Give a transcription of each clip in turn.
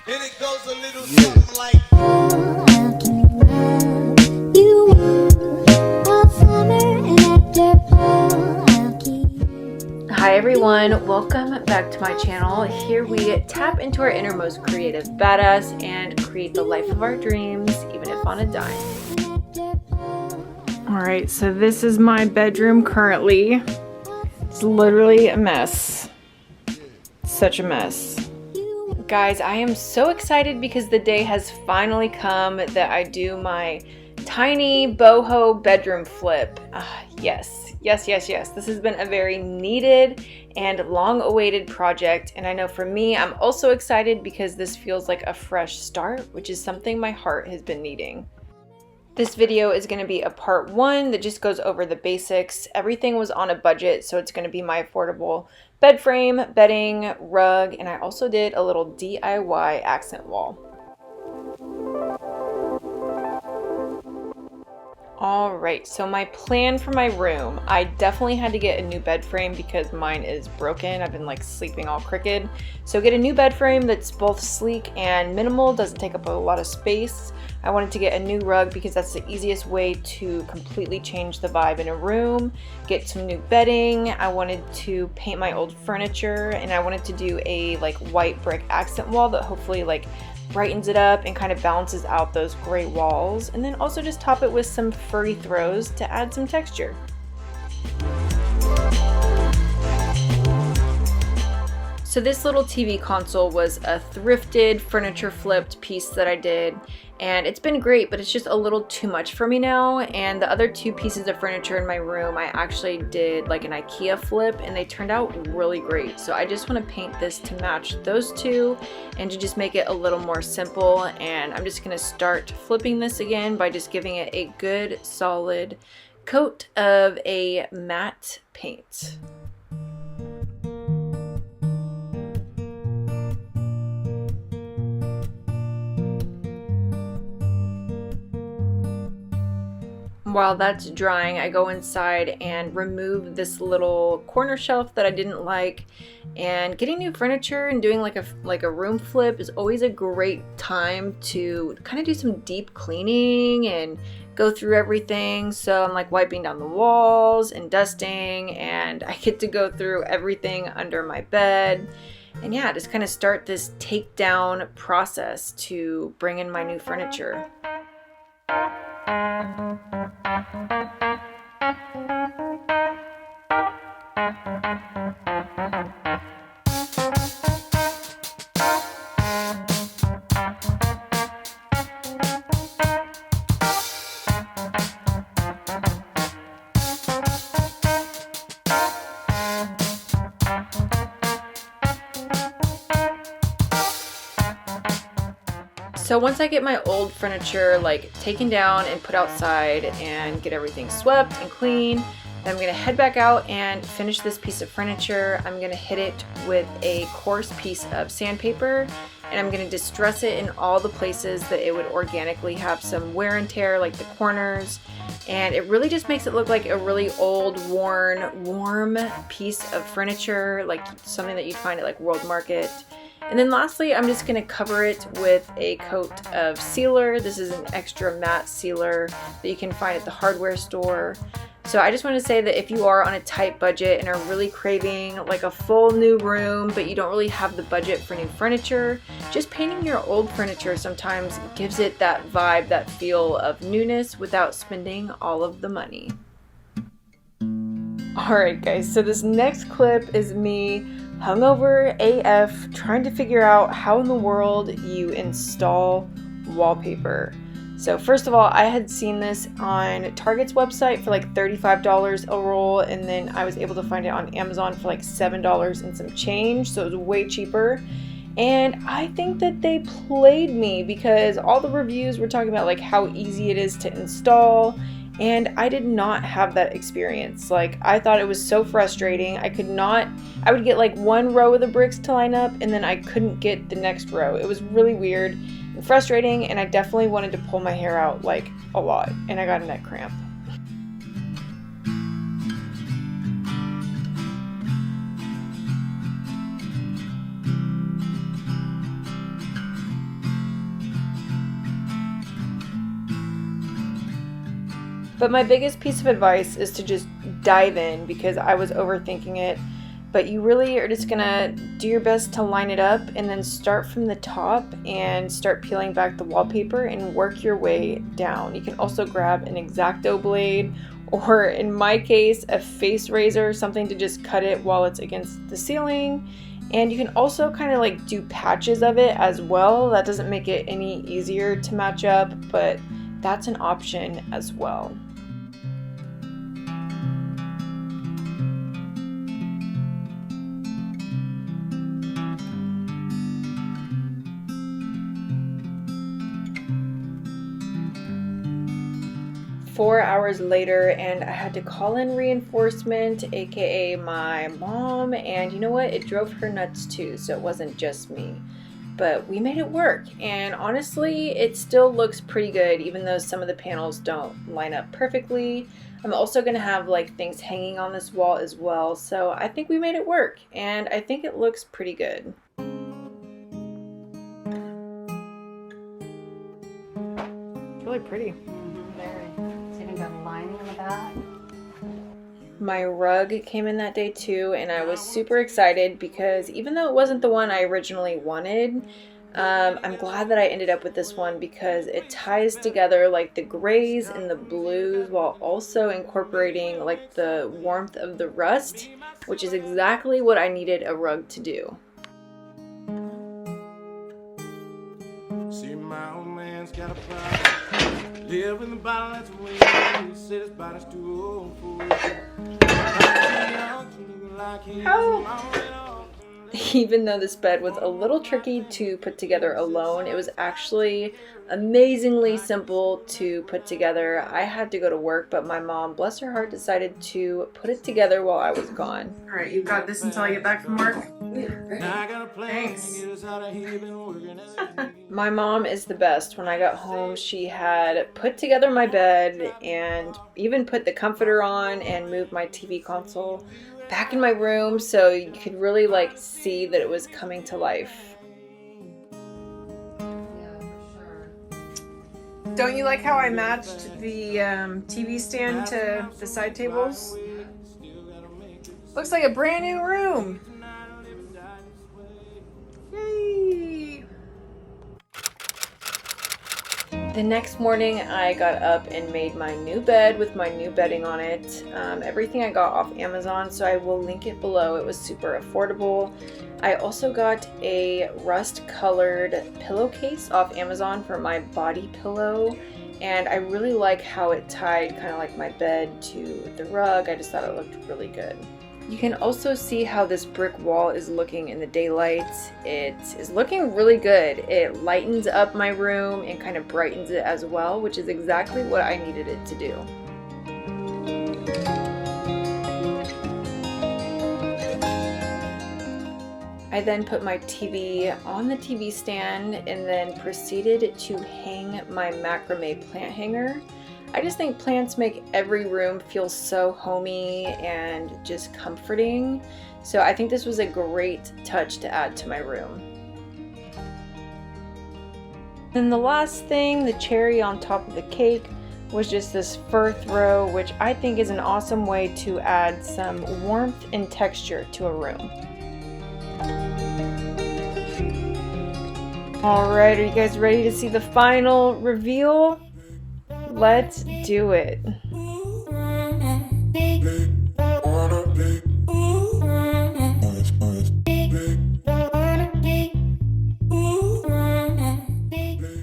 And it goes a little something like Hi everyone, welcome back to my channel. Here we tap into our innermost creative badass and create the life of our dreams, even if on a dime. Alright, so this is my bedroom currently. It's literally a mess. Such a mess. Guys, I am so excited because the day has finally come that I do my tiny boho bedroom flip. Yes. This has been a very needed and long-awaited project, and I know for me, I'm also excited because this feels like a fresh start, which is something my heart has been needing. This video is going to be a part one that just goes over the basics. Everything was on a budget, so it's going to be my affordable bed frame, bedding, rug, and I also did a little DIY accent wall. Alright, so my plan for my room, I definitely had to get a new bed frame because mine is broken. I've been like sleeping all crooked. So get a new bed frame that's both sleek and minimal, doesn't take up a lot of space. I wanted to get a new rug because that's the easiest way to completely change the vibe in a room. Get some new bedding. I wanted to paint my old furniture, and I wanted to do a like white brick accent wall that hopefully like brightens it up and kind of balances out those gray walls, and then also just top it with some furry throws to add some texture. So this little TV console was a thrifted furniture flipped piece that I did, and it's been great, but it's just a little too much for me now. And the other two pieces of furniture in my room, I actually did like an IKEA flip, and they turned out really great. So I just want to paint this to match those two and to just make it a little more simple. And I'm just going to start flipping this again by just giving it a good solid coat of a matte paint. While that's drying, I go inside and remove this little corner shelf that I didn't like. And getting new furniture and doing like a room flip is always a great time to kind of do some deep cleaning and go through everything. So I'm like wiping down the walls and dusting, and I get to go through everything under my bed. And yeah, just kind of start this takedown process to bring in my new furniture. So once I get my old furniture like taken down and put outside and get everything swept and clean, then I'm gonna head back out and finish this piece of furniture. I'm gonna hit it with a coarse piece of sandpaper, and I'm gonna distress it in all the places that it would organically have some wear and tear, like the corners. And it really just makes it look like a really old, worn, warm piece of furniture, like something that you'd find at like World Market. And then lastly, I'm just going to cover it with a coat of sealer. This is an extra matte sealer that you can find at the hardware store. So I just want to say that if you are on a tight budget and are really craving like a full new room, but you don't really have the budget for new furniture, just painting your old furniture sometimes gives it that vibe, that feel of newness without spending all of the money. Alright guys, so this next clip is me hungover AF trying to figure out how in the world you install wallpaper. So first of all, I had seen this on Target's website for like $35 a roll, and then I was able to find it on Amazon for like $7 and some change, so it was way cheaper. And I think that they played me because all the reviews were talking about like how easy it is to install, and I did not have that experience. Like, I thought it was so frustrating. I would get like one row of the bricks to line up, and then I couldn't get the next row. It was really weird and frustrating, and I definitely wanted to pull my hair out like a lot, and I got a neck cramp. But my biggest piece of advice is to just dive in, because I was overthinking it. But you really are just gonna do your best to line it up and then start from the top and start peeling back the wallpaper and work your way down. You can also grab an X-Acto blade, or in my case, a face razor, something to just cut it while it's against the ceiling. And you can also kind of like do patches of it as well. That doesn't make it any easier to match up, but that's an option as well. Four hours later, and I had to call in reinforcement, aka my mom, and you know what, it drove her nuts too, so it wasn't just me. But we made it work, and honestly it still looks pretty good, even though some of the panels don't line up perfectly. I'm also gonna have like things hanging on this wall as well, so I think we made it work, and I think it looks pretty good. Really pretty. Got lining in the back. My rug came in that day too, and I was super excited because even though it wasn't the one I originally wanted, I'm glad that I ended up with this one because it ties together like the grays and the blues while also incorporating like the warmth of the rust, which is exactly what I needed a rug to do. See, my old man's got a problem. Live in the bottle, that's when he said his body's too old for it. Even though this bed was a little tricky to put together alone, it was actually amazingly simple to put together. I had to go to work, but my mom, bless her heart, decided to put it together while I was gone. All right, you've got this until I get back from work? Thanks. My mom is the best. When I got home, she had put together my bed and even put the comforter on and moved my TV console back in my room so you could really like see that it was coming to life. Yeah, for sure. Don't you like how I matched the TV stand to the side tables? Looks like a brand new room. Yay! The next morning I got up and made my new bed with my new bedding on it. Everything I got off Amazon, so I will link it below. It was super affordable. I also got a rust colored pillowcase off Amazon for my body pillow, and I really like how it tied kind of like my bed to the rug. I just thought it looked really good. You can also see how this brick wall is looking in the daylight. It is looking really good. It lightens up my room and kind of brightens it as well, which is exactly what I needed it to do. I then put my TV on the TV stand and then proceeded to hang my macrame plant hanger. I just think plants make every room feel so homey and just comforting. So I think this was a great touch to add to my room. Then the last thing, the cherry on top of the cake, was just this fir throw, which I think is an awesome way to add some warmth and texture to a room. Alright, are you guys ready to see the final reveal? Let's do it.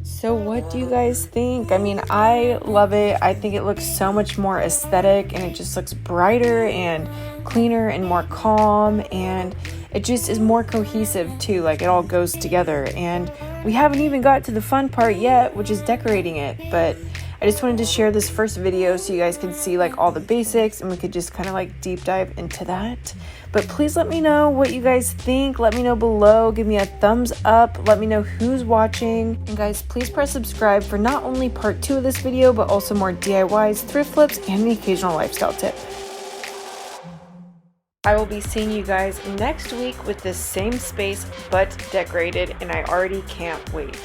So what do you guys think? I mean, I love it. I think it looks so much more aesthetic and it just looks brighter and cleaner and more calm, and it just is more cohesive too. Like it all goes together, and we haven't even got to the fun part yet, which is decorating it. But I just wanted to share this first video so you guys can see like all the basics and we could just kind of like deep dive into that. But please let me know what you guys think. Let me know below. Give me a thumbs up. Let me know who's watching. And guys, please press subscribe for not only part 2 of this video, but also more DIYs, thrift flips, and the occasional lifestyle tip. I will be seeing you guys next week with the same space but decorated, and I already can't wait.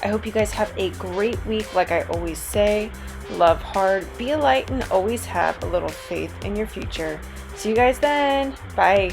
I hope you guys have a great week. Like I always say, love hard, be a light, and always have a little faith in your future. See you guys then. Bye.